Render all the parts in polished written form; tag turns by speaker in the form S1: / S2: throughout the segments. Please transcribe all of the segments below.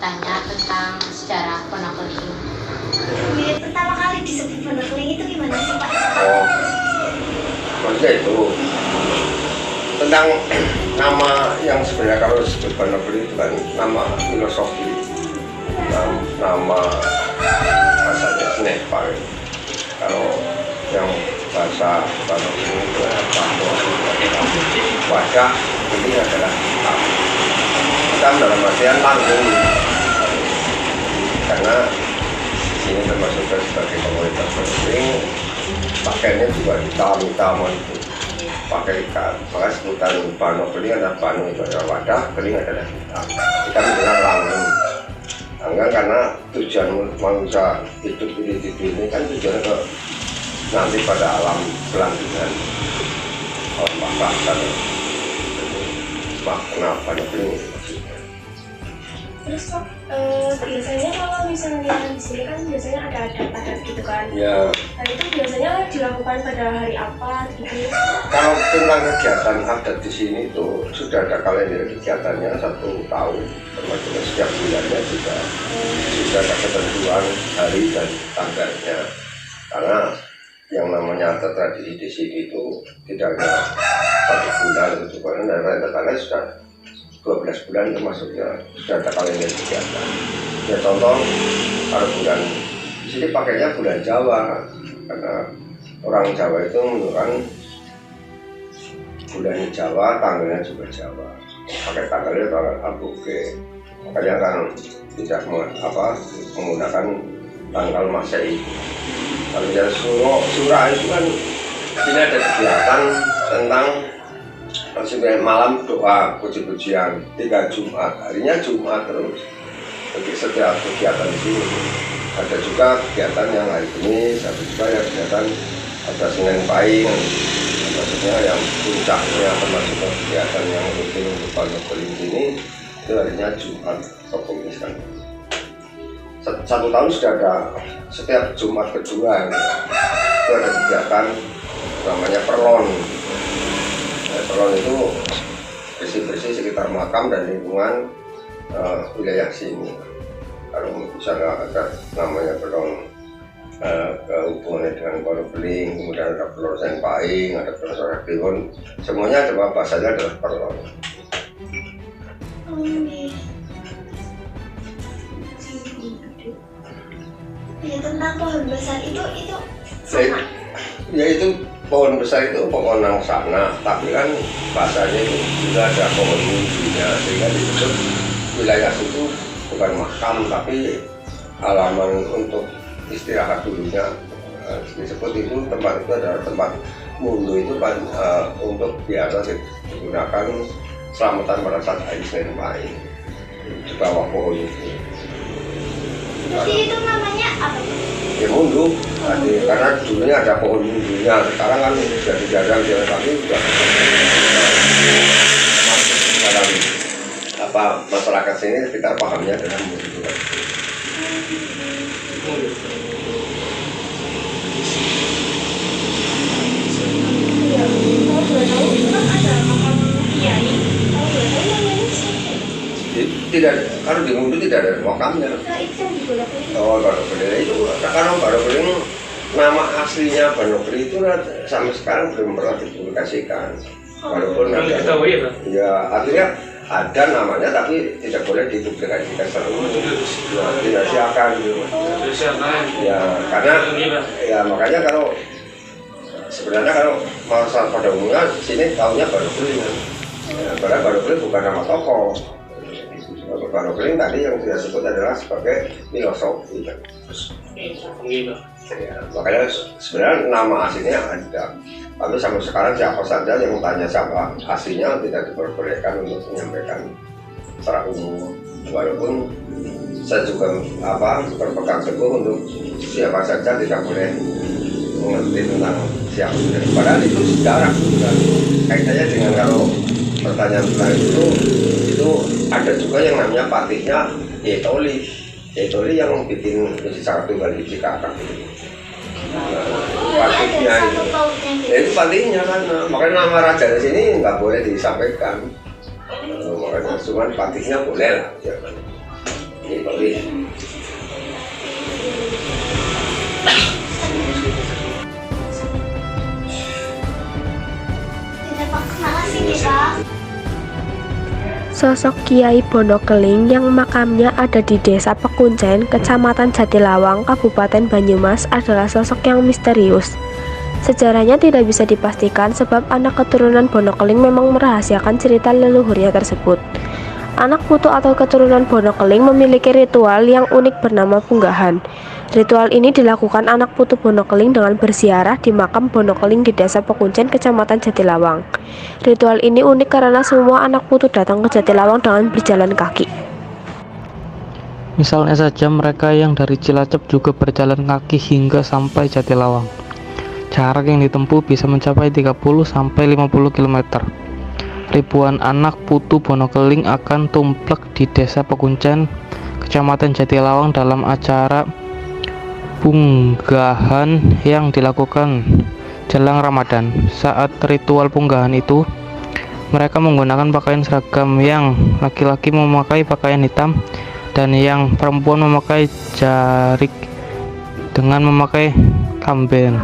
S1: bertanya tentang sejarah Wonogiri.
S2: Pertama kali disebut Wonogiri itu gimana sih Pak?
S3: Oh, maksudnya itu tentang nama yang sebenarnya kalau disebut Wonogiri itu kan nama filosofi, nama bahasanya Nepal. Kalau yang bahasa Wonogiri itu wajah ini adalah hitam dalam artian tanggung, karena ini termasuk sebagai komunitas Muslim, pakaiannya juga hitam itu pakai ikan, maka sebutan Wonogiri adalah Wano itu adalah wadah, keling adalah hitam dengan langgeng. Langgeng karena tujuan manusia hidup ini kan tujuannya ke nanti pada alam selanjutnya, maka kan makna Wonogiri.
S2: Terus Pak, biasanya kalau misalnya di sini kan biasanya ada adat gitu kan?
S3: Ya.
S2: Nah itu biasanya dilakukan pada hari apa gitu?
S3: Kalau tentang kegiatan adat di sini itu sudah ada kalender kegiatannya 1 tahun, termasuk setiap bulannya juga sudah ada ketentuan hari dan tanggalnya. Karena yang namanya adat tradisi di sini itu tidak hanya 1 bulan itu, karena rata-rata sudah 12 bulan termasuknya sudah ada kalender kegiatan. Ya contoh kalau bulan di sini pakainya bulan Jawa, karena orang Jawa itu menunjukkan bulan Jawa, tanggalnya juga Jawa. Pakai tanggalnya tanggal Aboge. Makanya kan tidak menggunakan tanggal Masehi. Kalau yang surah itu kan ini ada kegiatan tentang malam doa puji-pujian 3 Jumat, harinya Jumat terus. Jadi setiap kegiatan itu ada juga kegiatan yang hari Kamis, ada juga yang kegiatan ada Senin Pahing, maksudnya yang puncaknya termasuk kegiatan yang rutin untuk Wonogiri ini itu harinya Jumat atau Kamis kan. 1 tahun sudah ada setiap Jumat kedua itu ada kegiatan namanya perlon. Perlon itu bersih-bersih sekitar makam dan lingkungan wilayah sini. Kalau misalnya ada namanya perlon hubungannya dengan Wonogiri, kemudian ada perlon Senin Pahing, ada perlon Sore Kliwon, semuanya cuma bahasanya adalah perlon.
S2: Ya tentang pohon besar itu sama?
S3: Ya itu pohon besar itu pohon nangsana, tapi kan bahasanya itu juga ada pohon mundunya, sehingga disebut wilayah itu bukan makam tapi halaman untuk istirahat dulunya. Disebut itu tempat itu adalah tempat mundu itu untuk biasa digunakan selamatan pada saat hari Senin Pahing di bawah pohon itu.
S2: Jadi itu namanya apa?
S3: Ya mundu, karena dulunya ada pohon mundunya, sekarang kan sudah dijarang tapi sudah dalam masyarakat sini kita pahamnya dengan mundu.
S2: Iya, kalau boleh tahu itu kan ada makam kiai. Kalau boleh tahu namanya siapa?
S3: Tidak, kalau di mundu tidak ada makamnya.
S2: Nah itu yang Wonogiri.
S3: Oh, Wonogiri itu karena Wonogiri nama aslinya Wonogiri itu sampai sekarang belum pernah dipublikasikan. Walaupun ada, ya artinya ada namanya tapi tidak boleh dipublikasikan seluruhnya. Dirahasiakan. Ya karena ya makanya kalau sebenarnya kalau masalah pada umumnya sini tahunya Wonogiri. Ya, karena Wonogiri bukan nama tokoh. Wonogiri tadi yang saya sebut adalah sebagai filosofi. Ya, makanya sebenarnya nama aslinya ada, tapi sampai sekarang siapa saja yang tanya siapa aslinya tidak diperbolehkan untuk menyampaikan secara umum. Walaupun saya juga berpegang teguh untuk siapa saja tidak boleh mengerti tentang siapa. Padahal itu sejarah juga kaitannya dengan kalau pertanyaan tentang itu ada juga yang namanya patihnya Yetoli yang bikin sangat tunggal di Cikakak itu. Patihnya itu patihnya kan, makanya nama raja di sini nggak boleh disampaikan. Makanya cuma patihnya boleh lah. Ini boleh.
S2: Sosok Kiai Bonokeling yang makamnya ada di Desa Pekuncen, Kecamatan Jatilawang, Kabupaten Banyumas adalah sosok yang misterius. Sejarahnya tidak bisa dipastikan sebab anak keturunan Bonokeling memang merahasiakan cerita leluhurnya tersebut. Anak putu atau keturunan Bonokeling memiliki ritual yang unik bernama punggahan. Ritual ini dilakukan anak putu Bonokeling dengan berziarah di makam Bonokeling di Desa Pekuncen, Kecamatan Jatilawang. Ritual ini unik karena semua anak putu datang ke Jatilawang dengan berjalan kaki.
S4: Misalnya saja mereka yang dari Cilacap juga berjalan kaki hingga sampai Jatilawang. Jarak yang ditempuh bisa mencapai 30-50 km. Ribuan anak putu Bonokeling akan tumplek di Desa Pekuncen, Kecamatan Jatilawang dalam acara punggahan yang dilakukan jelang Ramadan. Saat ritual punggahan itu, mereka menggunakan pakaian seragam, yang laki-laki memakai pakaian hitam dan yang perempuan memakai jarik dengan memakai kamben.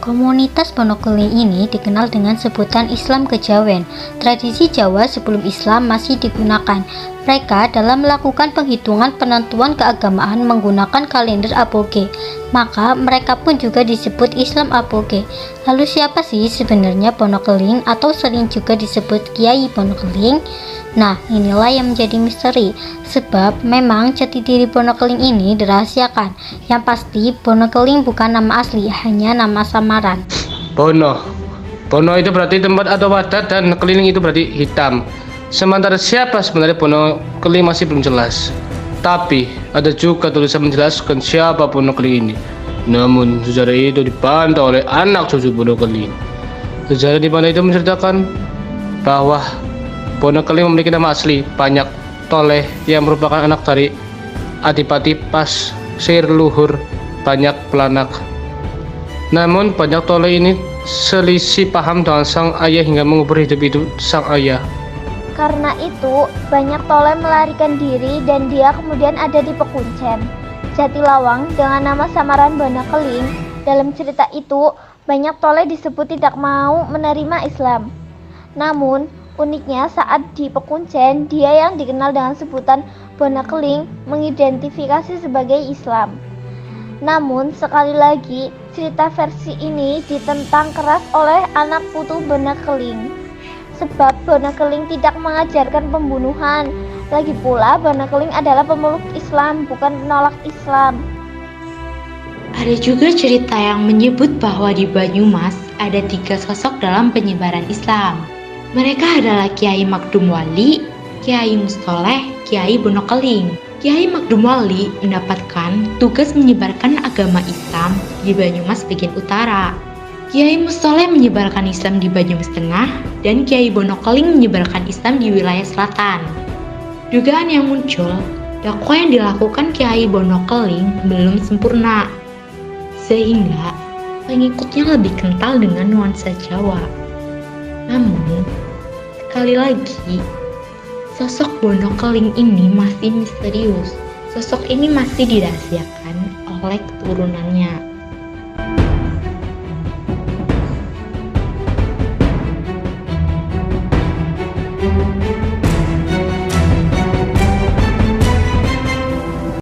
S1: Komunitas Bonokeling ini dikenal dengan sebutan Islam Kejawen. Tradisi Jawa sebelum Islam masih digunakan. Mereka dalam melakukan penghitungan penentuan keagamaan menggunakan kalender aboge. Maka mereka pun juga disebut Islam aboge. Lalu siapa sih sebenarnya Bonokeling atau sering juga disebut Kiai Bonokeling? Nah, inilah yang menjadi misteri, sebab memang jati diri Bonokeling ini dirahasiakan. Yang pasti, Bonokeling bukan nama asli, hanya nama samaran.
S5: Bono itu berarti tempat atau wadah, dan keliling itu berarti hitam. Sementara siapa sebenarnya Bonokeling masih belum jelas. Tapi ada juga tulisan menjelaskan siapa Bonokeling ini. Namun sejarah itu dibantah oleh anak cucu Bonokeling. Sejarah di mana itu menceritakan bahwa Bonokeling memiliki nama asli Banyak Toleh yang merupakan anak dari Adipati Pasir Luhur Banyak Pelanak. Namun Banyak Toleh ini selisih paham dengan sang ayah hingga mengubur hidup sang ayah.
S2: Karena itu, Banyak Toleh melarikan diri dan dia kemudian ada di Pekuncen, Jatilawang dengan nama samaran Bonokeling. Dalam cerita itu, Banyak Toleh disebut tidak mau menerima Islam. Namun, uniknya saat di Pekuncen, dia yang dikenal dengan sebutan Bonokeling mengidentifikasi sebagai Islam. Namun, sekali lagi, cerita versi ini ditentang keras oleh anak putu Bonokeling. Sebab Bonokeling tidak mengajarkan pembunuhan. Lagi pula, Bonokeling adalah pemeluk Islam, bukan penolak Islam.
S6: Ada juga cerita yang menyebut bahwa di Banyumas ada 3 sosok dalam penyebaran Islam. Mereka adalah Kiai Magdum Wali, Kiai Mustoleh, Kiai Bonokeling. Kiai Magdum Wali mendapatkan tugas menyebarkan agama Islam di Banyumas bagian utara. Kiai Mustoleh menyebarkan Islam di Banyumas Tengah, dan Kiai Bonokeling menyebarkan Islam di wilayah selatan. Dugaan yang muncul, dakwah yang dilakukan Kiai Bonokeling belum sempurna, sehingga pengikutnya lebih kental dengan nuansa Jawa. Namun, sekali lagi, sosok Bonokeling ini masih misterius. Sosok ini masih dirahasiakan oleh keturunannya.